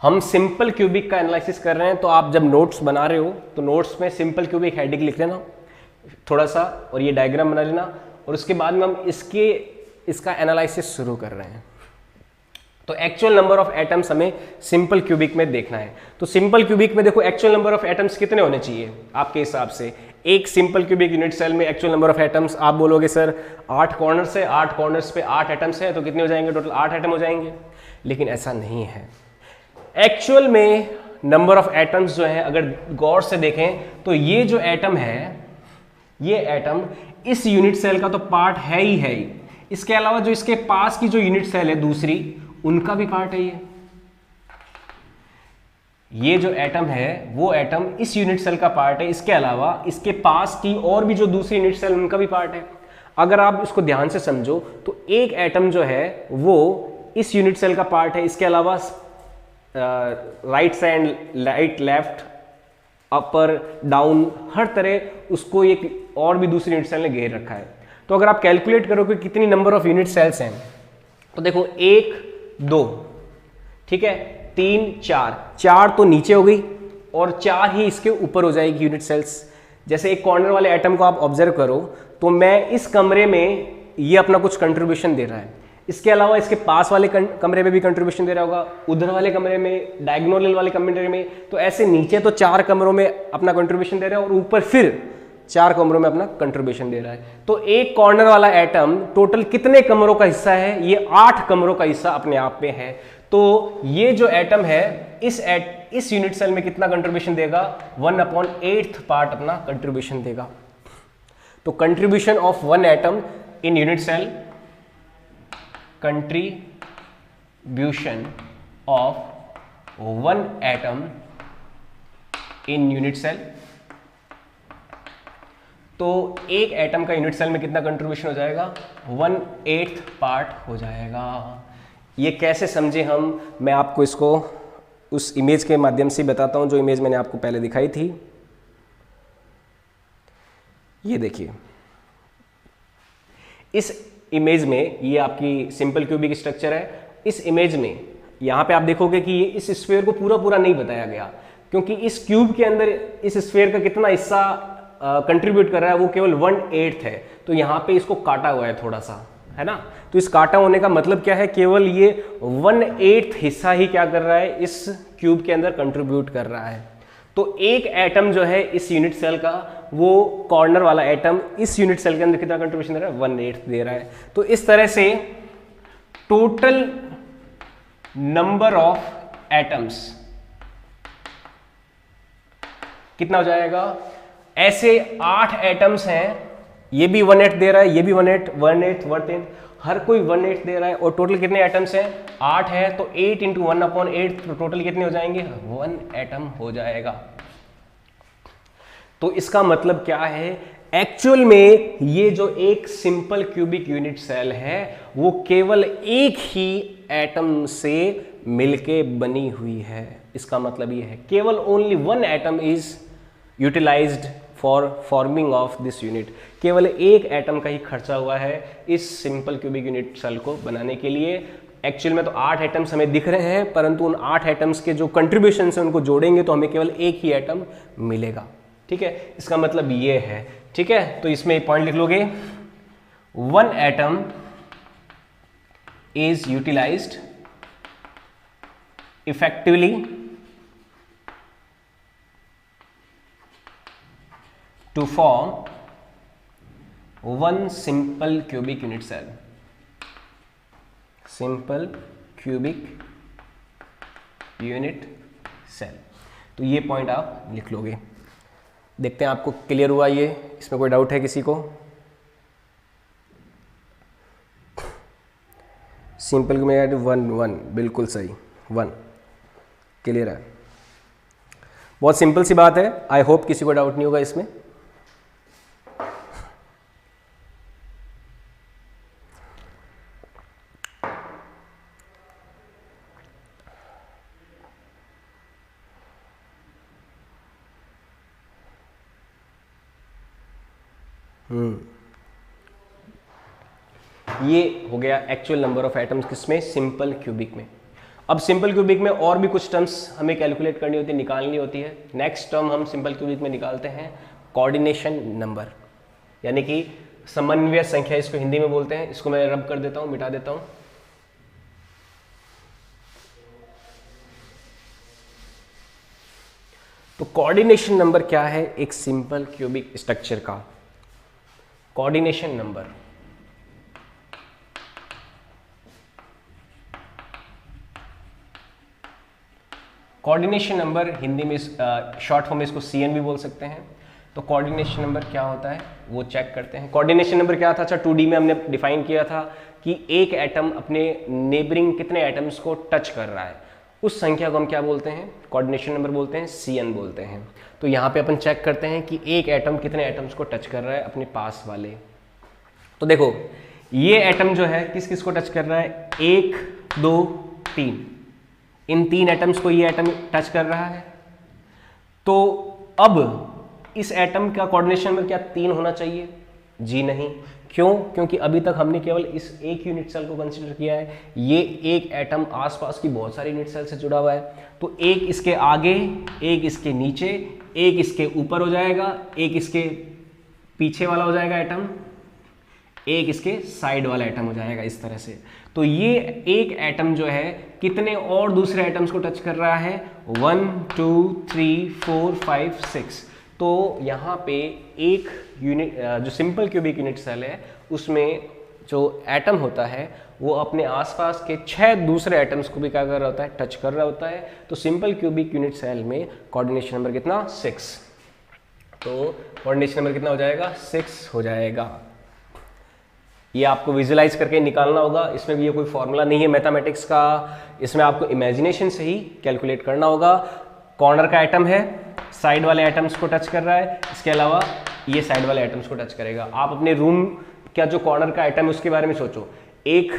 हम सिंपल क्यूबिक का एनालिसिस कर रहे हैं, तो आप जब नोट्स बना रहे हो तो नोट्स में सिंपल क्यूबिक हेडिंग लिख लेना थोड़ा सा, और ये डायग्राम बना लेना, और उसके बाद में हम इसका एनालिसिस शुरू कर रहे हैं। तो एक्चुअल नंबर ऑफ एटम्स हमें सिंपल क्यूबिक में देखना है। तो सिंपल क्यूबिक में देखो एक्चुअल नंबर ऑफ एटम्स कितने होने चाहिए आपके हिसाब से। एक सिंपल क्यूबिक यूनिट सेल में एक्चुअल नंबर ऑफ एटम्स, आप बोलोगे सर 8 कॉर्नर्स है, 8 कॉर्नर्स पे 8 एटम्स है, तो कितने हो जाएंगे, टोटल 8 एटम हो जाएंगे। लेकिन ऐसा नहीं है। एक्चुअल में नंबर ऑफ एटम्स जो है, अगर गौर से देखें तो ये जो एटम है, ये एटम इस यूनिट सेल का तो पार्ट है ही। इसके अलावा जो इसके पास की जो यूनिट सेल है दूसरी, उनका भी पार्ट है ये। ये जो एटम है वो एटम इस यूनिट सेल का पार्ट है, इसके अलावा इसके पास की और भी जो दूसरी यूनिट सेल उनका भी पार्ट है। अगर आप इसको ध्यान से समझो तो एक एटम जो है वो इस यूनिट सेल का पार्ट है, इसके अलावा राइट साइड, राइट, लेफ्ट, अपर, डाउन, हर तरह उसको एक और भी दूसरी यूनिट सेल ने घेर रखा है। तो अगर आप कैलकुलेट करोगे कितनी नंबर ऑफ यूनिट सेल्स हैं तो देखो 1 2, ठीक है, 3 4, 4 तो नीचे हो गई और 4 ही इसके ऊपर हो जाएगी यूनिट सेल्स। जैसे एक कॉर्नर वाले एटम को आप ऑब्जर्व करो तो मैं इस कमरे में ये अपना कुछ कंट्रीब्यूशन दे रहा है, इसके अलावा इसके पास वाले कमरे में भी कंट्रीब्यूशन दे रहा होगा, उधर वाले कमरे में, डायगोनल वाले कमरे में, तो ऐसे नीचे तो 4 कमरों में अपना कंट्रीब्यूशन दे रहा है और ऊपर फिर 4 कमरों में अपना कंट्रीब्यूशन दे रहा है। तो एक कॉर्नर वाला एटम टोटल कितने कमरों का हिस्सा है? ये 8 कमरों का हिस्सा अपने आप में है। तो ये जो एटम है इस यूनिट सेल में कितना कंट्रीब्यूशन देगा? 1/8 पार्ट अपना कंट्रीब्यूशन देगा। तो contribution of one atom in unit cell, contribution of one atom in unit cell, तो एक एटम का यूनिट सेल में कितना कंट्रीब्यूशन हो जाएगा? 1/8 पार्ट हो जाएगा। ये कैसे समझे हम, मैं आपको इसको उस इमेज के माध्यम से बताता हूं जो इमेज मैंने आपको पहले दिखाई थी। ये देखिए, इस इमेज में ये आपकी सिंपल क्यूबिक स्ट्रक्चर है। इस इमेज में यहां पे आप देखोगे कि ये इस स्फीयर को पूरा पूरा नहीं बताया गया, क्योंकि इस क्यूब के अंदर इस स्फीयर का कितना हिस्सा कंट्रीब्यूट कर रहा है वो केवल 1/8 है। तो यहां पे इसको काटा हुआ है थोड़ा सा, है ना। तो इस काटा होने का मतलब क्या है? केवल ये 1/8 हिस्सा ही क्या कर रहा है? इस क्यूब के अंदर कंट्रीब्यूट कर रहा है। तो एक एटम जो है इस यूनिट सेल का, वो कॉर्नर वाला एटम इस यूनिट सेल के अंदर कितना कंट्रीब्यूशन दे रहा है? 1/8 दे रहा है। तो इस तरह से टोटल नंबर ऑफ एटम्स कितना हो जाएगा? ऐसे 8 एटम्स हैं, ये भी 1/8 दे रहा है, ये भी 1/8 हर कोई 1/8 दे रहा है। और टोटल कितने एटम्स हैं? 8 है। तो 8 × 1/8 तो टोटल कितने हो जाएंगे? 1 एटम हो जाएगा। तो इसका मतलब क्या है? एक्चुअल में ये जो एक सिंपल क्यूबिक यूनिट सेल है वो केवल एक ही एटम से मिलके बनी हुई है। इसका मतलब ये है केवल only 1 atom is utilised for forming of this unit. केवल एक एटम का ही खर्चा हुआ है इस सिंपल क्यूबिक यूनिट सेल को बनाने के लिए। एक्चुअल में तो 8 एटम्स हमें दिख रहे हैं, परंतु उन 8 एटम्स के जो कंट्रीब्यूशन है उनको जोड़ेंगे तो हमें केवल एक ही एटम मिलेगा। ठीक है, इसका मतलब ये है। ठीक है, तो इसमें एक पॉइंट लिख लोगे, 1 atom is utilised effectively to form one simple cubic unit cell, simple cubic unit cell। तो ये पॉइंट आप लिख लोगे। देखते हैं आपको क्लियर हुआ ये, इसमें कोई डाउट है किसी को? सिंपल में 1 बिल्कुल सही, 1 क्लियर है। बहुत सिंपल सी बात है, आई होप किसी को डाउट नहीं होगा इसमें। ये हो गया एक्चुअल नंबर ऑफ एटम्स किसमें? सिंपल क्यूबिक में। अब सिंपल क्यूबिक में और भी कुछ टर्म्स हमें कैलकुलेट करनी होती है, निकालनी होती है। नेक्स्ट टर्म हम सिंपल क्यूबिक में निकालते हैं कोऑर्डिनेशन नंबर, यानी कि समन्वय संख्या इसको हिंदी में बोलते हैं। इसको मैं रब कर देता हूं, मिटा देता हूं। तो कोऑर्डिनेशन नंबर क्या है एक सिंपल क्यूबिक स्ट्रक्चर का? Coordination number coordination number Hindi में शॉर्ट फॉर्म में इसको CN भी बोल सकते हैं। तो कोऑर्डिनेशन नंबर क्या होता है वो चेक करते हैं। कोऑर्डिनेशन नंबर क्या था? अच्छा, 2D में हमने डिफाइन किया था कि एक एटम अपने नेबरिंग कितने एटम्स को टच कर रहा है। उस संख्या को हम क्या बोलते हैं, कोऑर्डिनेशन नंबर बोलते हैं, CN बोलते हैं। तो यहाँ पे अपन चेक करते हैं कि एक एटम कितने एटम्स को टच कर रहा है अपने पास वाले। तो देखो ये एटम जो है किस किस को टच कर रहा है, 1 2 3, इन 3 एटम्स को ये एटम टच कर रहा है। तो अब इस एटम का कोऑर्डिनेशन नंबर क्या 3 होना चाहिए? जी नहीं। क्यों? क्योंकि अभी तक हमने केवल इस एक यूनिट सेल को कंसीडर किया है। ये एक एटम आसपास की बहुत सारी यूनिट सेल से जुड़ा हुआ है, तो एक इसके आगे, एक इसके नीचे, एक इसके ऊपर हो जाएगा, एक इसके पीछे वाला हो जाएगा एटम, एक इसके साइड वाला एटम हो जाएगा, इस तरह से। तो ये एक एटम जो है कितने और दूसरे एटम्स को टच कर रहा है, 1 2 3 4 5 6। तो यहाँ पे एक यूनिट जो सिंपल क्यूबिक यूनिट सेल है उसमें जो एटम होता है वो अपने आसपास के 6 दूसरे एटम्स को भी क्या कर रहा होता है, टच कर रहा होता है। तो सिंपल क्यूबिक यूनिट सेल में कोऑर्डिनेशन नंबर कितना, 6। तो कोऑर्डिनेशन नंबर कितना हो जाएगा, 6 हो जाएगा। ये आपको विजुलाइज करके निकालना होगा। इसमें भी ये कोई फॉर्मूला नहीं है मैथमेटिक्स का, इसमें आपको इमेजिनेशन से ही कैलकुलेट करना होगा। कॉर्नर का एटम है, साइड वाले एटम्स को टच कर रहा है, इसके अलावा ये साइड वाले एटम्स को टच करेगा। आप अपने रूम का जो कॉर्नर का एटम है उसके बारे में सोचो, एक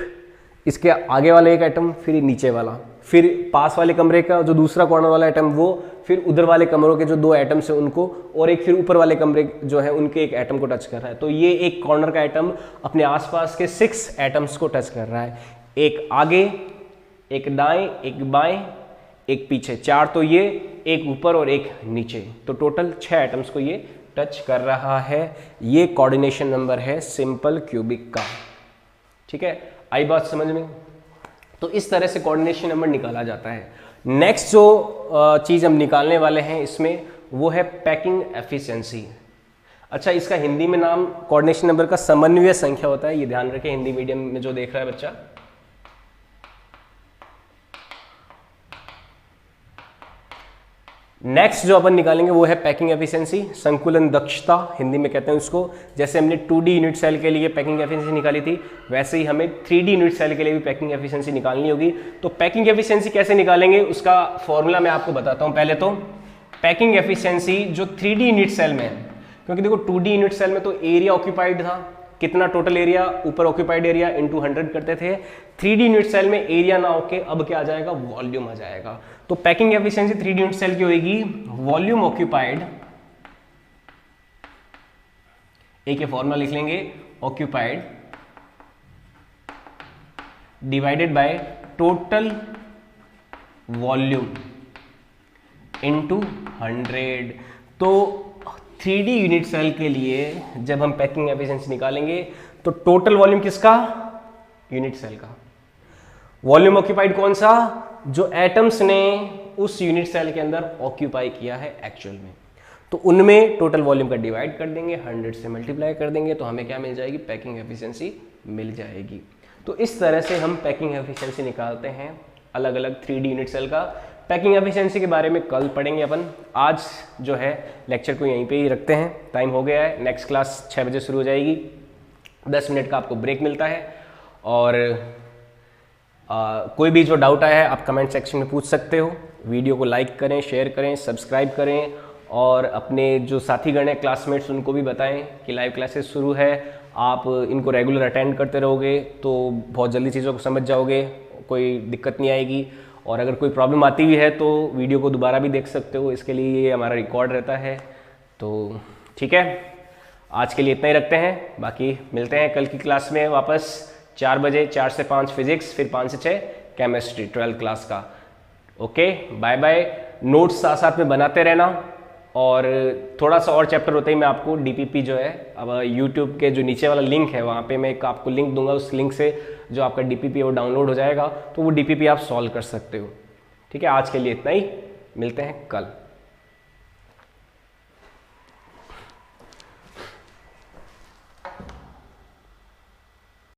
इसके आगे वाला एक एटम, फिर नीचे वाला, फिर पास वाले कमरे का जो दूसरा कॉर्नर वाला एटम वो, फिर उधर वाले कमरों के जो 2 एटम्स हैं उनको, और एक फिर ऊपर वाले कमरे जो है उनके एक एटम को टच कर रहा है। तो ये एक कॉर्नर का एटम अपने आसपास के 6 एटम्स को टच कर रहा है, एक आगे, एक दाएं, एक बाएं, एक पीछे, 4 तो ये, एक ऊपर और एक नीचे। तो टोटल 6 एटम्स को ये टच कर रहा है। ये कोऑर्डिनेशन नंबर है सिंपल क्यूबिक का। ठीक है, आई बात समझ में? तो इस तरह से कोऑर्डिनेशन नंबर निकाला जाता है। नेक्स्ट जो चीज हम निकालने वाले हैं इसमें वो है पैकिंग एफिशिएंसी। अच्छा, इसका हिंदी में नाम कोऑर्डिनेशन नंबर का समन्वय संख्या होता है, ये ध्यान रखें हिंदी मीडियम में जो देख रहा है बच्चा। नेक्स्ट जो अपन निकालेंगे वो है पैकिंग एफिशिएंसी, संकुलन दक्षता हिंदी में कहते हैं उसको। जैसे हमने 2D यूनिट सेल के लिए पैकिंग एफिशिएंसी निकाली थी, वैसे ही हमें 3D यूनिट सेल के लिए भी पैकिंग एफिशिएंसी निकालनी होगी। तो पैकिंग एफिशिएंसी कैसे निकालेंगे उसका फॉर्मूला मैं आपको बताता हूं। पहले तो पैकिंग एफिशिएंसी जो 3D यूनिट सेल में, क्योंकि देखो 2D यूनिट सेल में तो एरिया ऑक्यूपाइड था, कितना टोटल एरिया, ऊपर ऑक्यूपाइड एरिया इंटू 100 करते थे। 3D यूनिट सेल में एरिया ना होके अब क्या आ जाएगा, वॉल्यूम आ जाएगा। तो packing efficiency 3D unit cell की होगी वॉल्यूम ऑक्यूपाइड, एक ये फॉर्मूला लिख लेंगे, occupied divided by total volume into 100। तो 3D यूनिट सेल के लिए जब हम पैकिंग एफिशिएंसी निकालेंगे तो टोटल वॉल्यूम किसका, यूनिट सेल का। वॉल्यूम ऑक्यूपाइड कौन सा, जो एटम्स ने उस यूनिट सेल के अंदर ऑक्यूपाई किया है एक्चुअल में, तो उनमें टोटल वॉल्यूम का डिवाइड कर देंगे, 100 से मल्टीप्लाई कर देंगे, तो हमें क्या मिल जाएगी, पैकिंग एफिशिएंसी मिल जाएगी। तो इस तरह से हम पैकिंग एफिशिएंसी निकालते हैं अलग अलग 3D यूनिट सेल का। पैकिंग एफिशिएंसी के बारे में कल पढ़ेंगे अपन, आज जो है लेक्चर को यहीं पे ही रखते हैं, टाइम हो गया है। नेक्स्ट क्लास 6 बजे शुरू हो जाएगी, 10 मिनट का आपको ब्रेक मिलता है। और कोई भी जो डाउट आया है आप कमेंट सेक्शन में पूछ सकते हो। वीडियो को लाइक करें, शेयर करें, सब्सक्राइब करें, और अपने जो साथीगण हैं, क्लासमेट्स, उनको भी बताएं कि लाइव क्लासेस शुरू है। आप इनको रेगुलर अटेंड करते रहोगे तो बहुत जल्दी चीज़ों को समझ जाओगे, कोई दिक्कत नहीं आएगी। और अगर कोई प्रॉब्लम आती भी है तो वीडियो को दोबारा भी देख सकते हो, इसके लिए ये हमारा रिकॉर्ड रहता है। तो ठीक है, आज के लिए इतना ही रखते हैं, बाकी मिलते हैं कल की क्लास में वापस 4 बजे, 4 से 5 फिजिक्स, फिर 5 से 6 केमिस्ट्री 12th क्लास का। Okay, bye bye. नोट्स साथ साथ में बनाते रहना, और थोड़ा सा और चैप्टर होते ही मैं आपको डीपीपी जो है, अब यूट्यूब के जो नीचे वाला लिंक है वहाँ पे मैं एक आपको लिंक दूंगा, उस लिंक से जो आपका डीपीपी है वो डाउनलोड हो जाएगा, तो वो डीपीपी आप सॉल्व कर सकते हो। ठीक है, आज के लिए इतना ही, मिलते हैं कल।